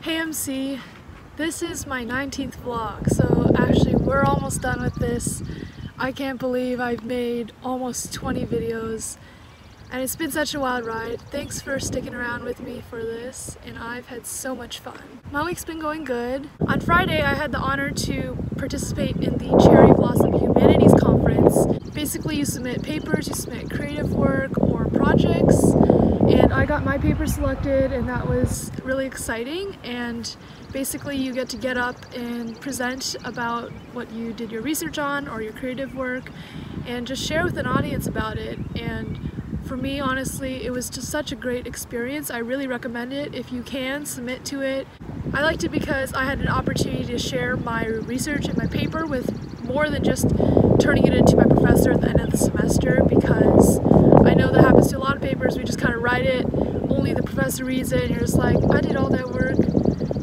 Hey MC, this is my 19th vlog, so actually we're almost done with this. I can't believe I've made almost 20 videos and it's been such a wild ride. Thanks for sticking around with me for this, and I've had so much fun. My week's been going good. On Friday I had the honor to participate in the Cherry Blossom Humanities Conference. Basically you submit papers, you submit creative work or projects, and I got my paper selected and that was really exciting. And basically you get up and present about what you did your research on or your creative work and just share with an audience about it. And for me, honestly, it was just such a great experience. I really recommend it. If you can, submit to it. I liked it because I had an opportunity to share my research and my paper with more than just turning it into my professor at the end of the semester, because I know that happens to a lot of papers. We just kind of write it, only the professor reads it, and you're just like, I did all that work,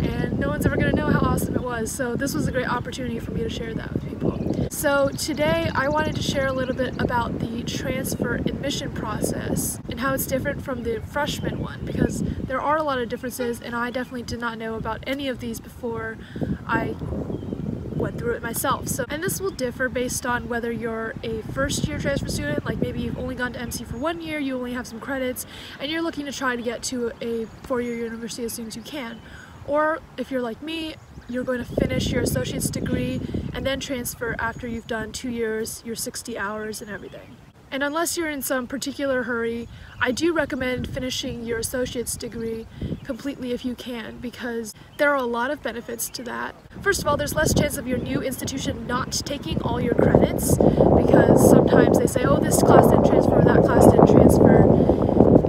and no one's ever going to know how awesome it was. So this was a great opportunity for me to share that with people. So today I wanted to share a little bit about the transfer admission process and how it's different from the freshman one, because there are a lot of differences and I definitely did not know about any of these before I went through it myself. And this will differ based on whether you're a first-year transfer student, like maybe you've only gone to MC for 1 year, you only have some credits, and you're looking to try to get to a 4-year university as soon as you can. Or if you're like me, you're going to finish your associate's degree and then transfer after you've done 2 years, your 60 hours and everything. And unless you're in some particular hurry, I do recommend finishing your associate's degree completely if you can, because there are a lot of benefits to that. First of all, there's less chance of your new institution not taking all your credits, because sometimes they say, oh, this class didn't transfer, that class didn't transfer.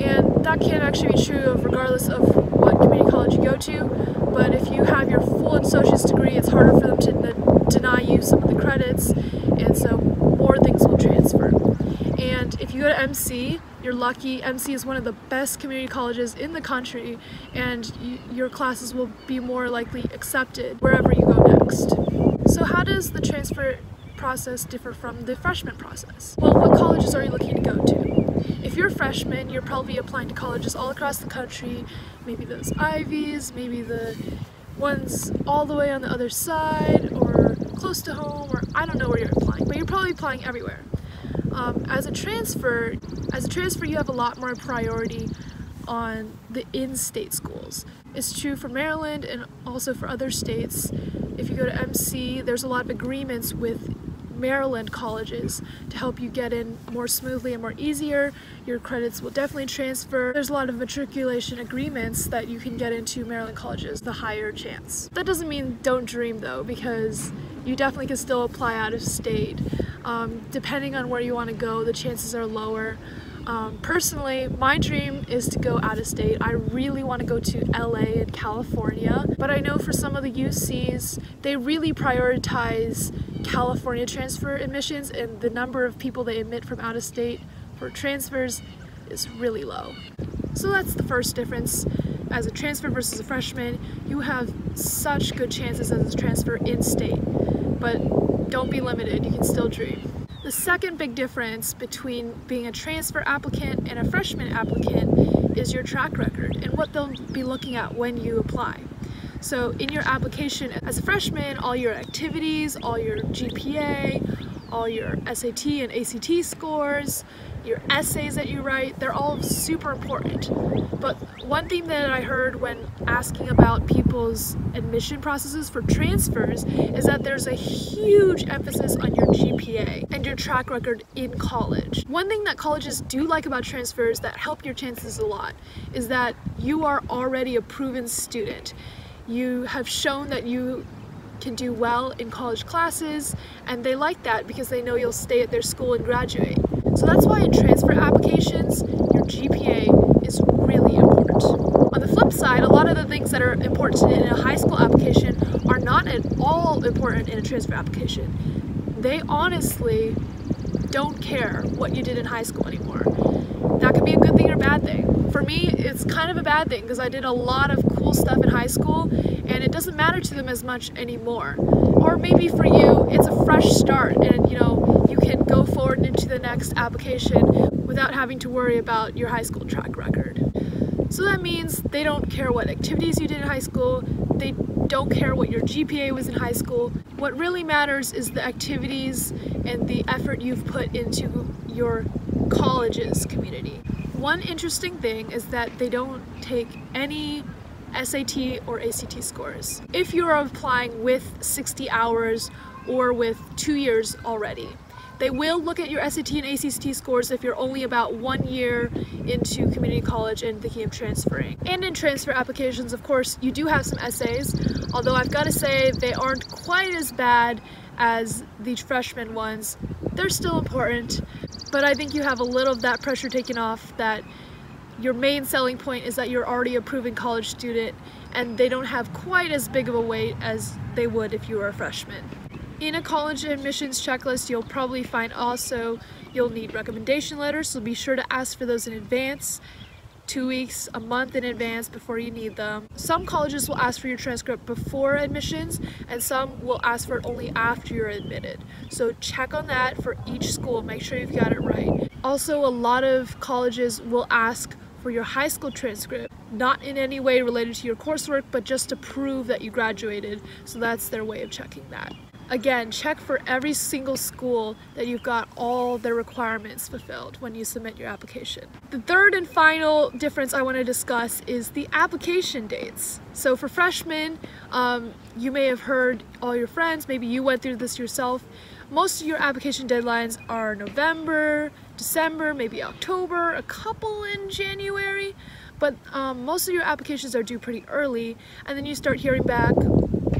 And that can actually be true of regardless of what community college you go to. But if you have your full associate's degree, it's harder for them to deny you some of the credits, and so more things will transfer. And if you go to MC, you're lucky. MC is one of the best community colleges in the country, and your classes will be more likely accepted wherever you go next. So how does the transfer process differ from the freshman process? Well, what colleges are you looking to go to? If you're a freshman, you're probably applying to colleges all across the country, maybe those Ivies, maybe the ones all the way on the other side or close to home, or I don't know where you're applying, but you're probably applying everywhere. As a transfer, you have a lot more priority on the in-state schools. It's true for Maryland and also for other states. If you go to MC, there's a lot of agreements with Maryland colleges to help you get in more smoothly and more easier. Your credits will definitely transfer. There's a lot of matriculation agreements that you can get into Maryland colleges, the higher chance. That doesn't mean don't dream though, because you definitely can still apply out of state. Depending on where you want to go, the chances are lower. Personally, my dream is to go out of state. I really want to go to LA and California, but I know for some of the UCs, they really prioritize California transfer admissions, and the number of people they admit from out of state for transfers is really low. So that's the first difference. As a transfer versus a freshman, you have such good chances as a transfer in-state, but don't be limited, you can still dream. The second big difference between being a transfer applicant and a freshman applicant is your track record and what they'll be looking at when you apply. So in your application as a freshman, all your activities, all your GPA, all your SAT and ACT scores, your essays that you write, they're all super important. But one thing that I heard when asking about people's admission processes for transfers is that there's a huge emphasis on your GPA and your track record in college. One thing that colleges do like about transfers that help your chances a lot is that you are already a proven student. You have shown that you can do well in college classes, and they like that because they know you'll stay at their school and graduate. So that's why in transfer applications, your GPA is really important. On the flip side, a lot of the things that are important in a high school application are not at all important in a transfer application. They honestly don't care what you did in high school anymore. That could be a good thing or a bad thing. For me, it's kind of a bad thing because I did a lot of cool stuff in high school and it doesn't matter to them as much anymore. Or maybe for you, it's a fresh start and you can go forward into the next application without having to worry about your high school track record. So that means they don't care what activities you did in high school, they don't care what your GPA was in high school. What really matters is the activities and the effort you've put into your college's community. One interesting thing is that they don't take any SAT or ACT scores if you are applying with 60 hours or with 2 years already. They will look at your SAT and ACT scores if you're only about 1 year into community college and thinking of transferring. And in transfer applications, of course, you do have some essays, although I've got to say they aren't quite as bad as the freshman ones. They're still important, but I think you have a little of that pressure taken off, that your main selling point is that you're already a proven college student and they don't have quite as big of a weight as they would if you were a freshman. In a college admissions checklist, you'll probably find also you'll need recommendation letters, so be sure to ask for those in advance, 2 weeks, a month in advance before you need them. Some colleges will ask for your transcript before admissions, and some will ask for it only after you're admitted. So check on that for each school, make sure you've got it right. Also, a lot of colleges will ask for your high school transcript, not in any way related to your coursework, but just to prove that you graduated, so that's their way of checking that. Again, check for every single school that you've got all their requirements fulfilled when you submit your application. The third and final difference I want to discuss is the application dates. So for freshmen, you may have heard all your friends, maybe you went through this yourself. Most of your application deadlines are November, December, maybe October, a couple in January, but most of your applications are due pretty early, and then you start hearing back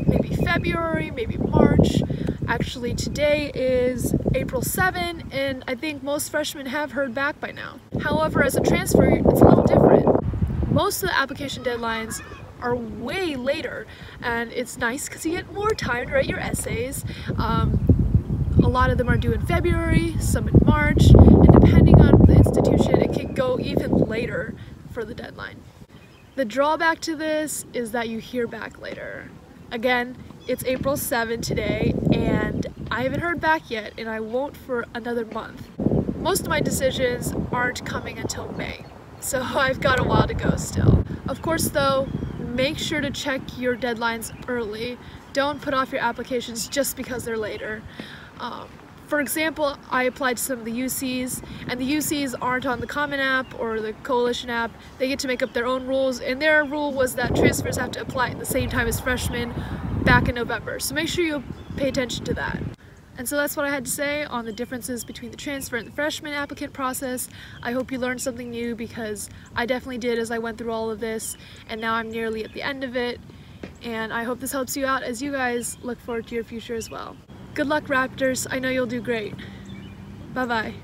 maybe February, maybe March. Actually, today is April 7, and I think most freshmen have heard back by now. However, as a transfer, it's a little different. Most of the application deadlines are way later, and it's nice because you get more time to write your essays. A lot of them are due in February, some in March, and depending on the institution, it can go even later for the deadline. The drawback to this is that you hear back later. Again, it's April 7 today, and I haven't heard back yet, and I won't for another month. Most of my decisions aren't coming until May, so I've got a while to go still. Of course though, make sure to check your deadlines early. Don't put off your applications just because they're later. For example, I applied to some of the UCs, and the UCs aren't on the Common App or the Coalition app. They get to make up their own rules, and their rule was that transfers have to apply at the same time as freshmen back in November. So make sure you pay attention to that. And so that's what I had to say on the differences between the transfer and the freshman applicant process. I hope you learned something new, because I definitely did as I went through all of this, and now I'm nearly at the end of it. And I hope this helps you out as you guys look forward to your future as well. Good luck, Raptors. I know you'll do great. Bye-bye.